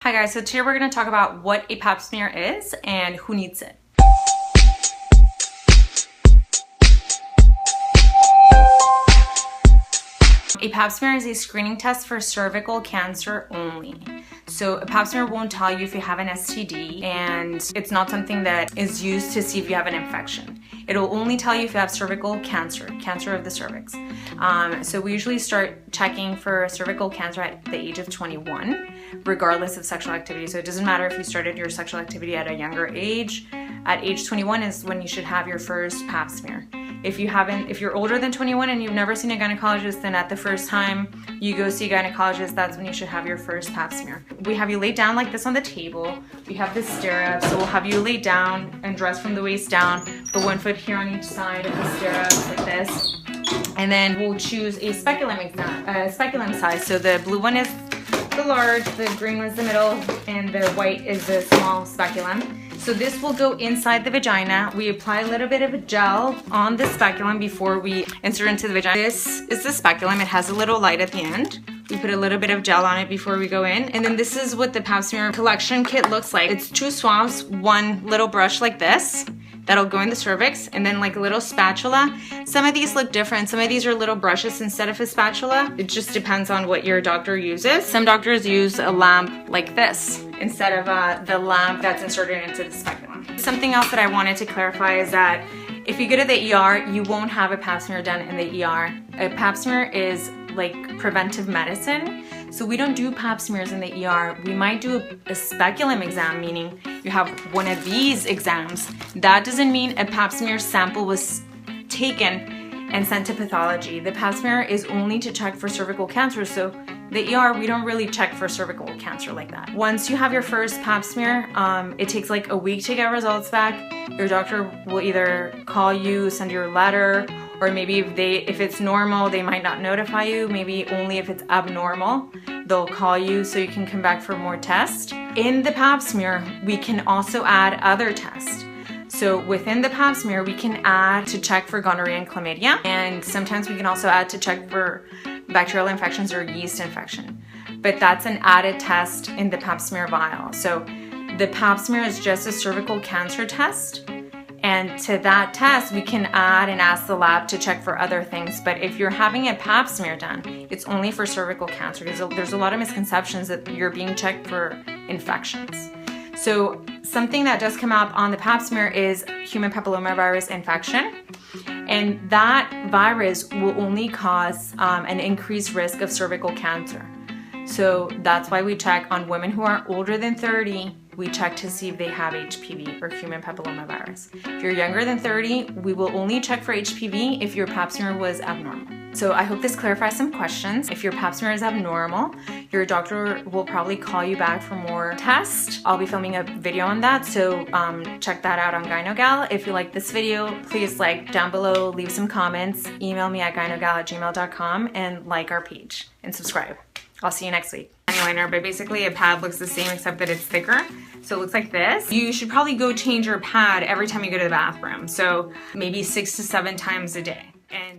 Hi guys, so today we're going to talk about what a pap smear is and who needs it. A pap smear is a screening test for cervical cancer only. So a pap smear won't tell you if you have an STD, and it's not something that is used to see if you have an infection. It'll only tell you if you have cervical cancer, cancer of the cervix. So we usually start checking for cervical cancer at the age of 21, regardless of sexual activity. So it doesn't matter if you started your sexual activity at a younger age. At age 21 is when you should have your first pap smear. If you're older than 21 and you've never seen a gynecologist, then at the first time you go see a gynecologist, that's when you should have your first pap smear. We have you laid down like this on the table. We have this stirrup, so we'll have you laid down and dressed from the waist down, put 1 foot here on each side of the stirrup like this. And then we'll choose a speculum size. So the blue one is the large, the green one is the middle, and the white is the small speculum. So this will go inside the vagina. We apply a little bit of a gel on the speculum before we insert into the vagina. This is the speculum. It has a little light at the end. We put a little bit of gel on it before we go in. And then this is what the pap smear collection kit looks like. It's 2 swabs, 1 little brush like this. That'll go in the cervix, and then like a little spatula. Some of these look different. Some of these are little brushes instead of a spatula. It just depends on what your doctor uses. Some doctors use a lamp like this instead of the lamp that's inserted into the speculum. Something else that I wanted to clarify is that if you go to the ER, you won't have a pap smear done in the ER. A pap smear is like preventive medicine. So we don't do pap smears in the ER. We might do a speculum exam, meaning you have one of these exams. That doesn't mean a pap smear sample was taken and sent to pathology. The pap smear is only to check for cervical cancer. So the ER, we don't really check for cervical cancer like that. Once you have your first pap smear, it takes like a week to get results back. Your doctor will either call you, send you a letter, or maybe if it's normal, they might not notify you. Maybe only if it's abnormal, they'll call you so you can come back for more tests. In the pap smear, we can also add other tests. So within the pap smear, we can add to check for gonorrhea and chlamydia. And sometimes we can also add to check for bacterial infections or yeast infection. But that's an added test in the pap smear vial. So the pap smear is just a cervical cancer test. And to that test, we can add and ask the lab to check for other things. But if you're having a pap smear done, it's only for cervical cancer. There's a lot of misconceptions that you're being checked for infections. So something that does come up on the pap smear is human papillomavirus infection. And that virus will only cause an increased risk of cervical cancer. So that's why we check on women who are older than 30. We check to see if they have HPV or human papillomavirus. If you're younger than 30, we will only check for HPV if your pap smear was abnormal. So I hope this clarifies some questions. If your pap smear is abnormal, your doctor will probably call you back for more tests. I'll be filming a video on that, so check that out on GynoGal. If you like this video, please like down below, leave some comments, email me at gynogal@gmail.com, and like our page and subscribe. I'll see you next week. Liner, but basically a pad looks the same except that it's thicker. So it looks like this. You should probably go change your pad every time you go to the bathroom. So maybe 6 to 7 times a day. And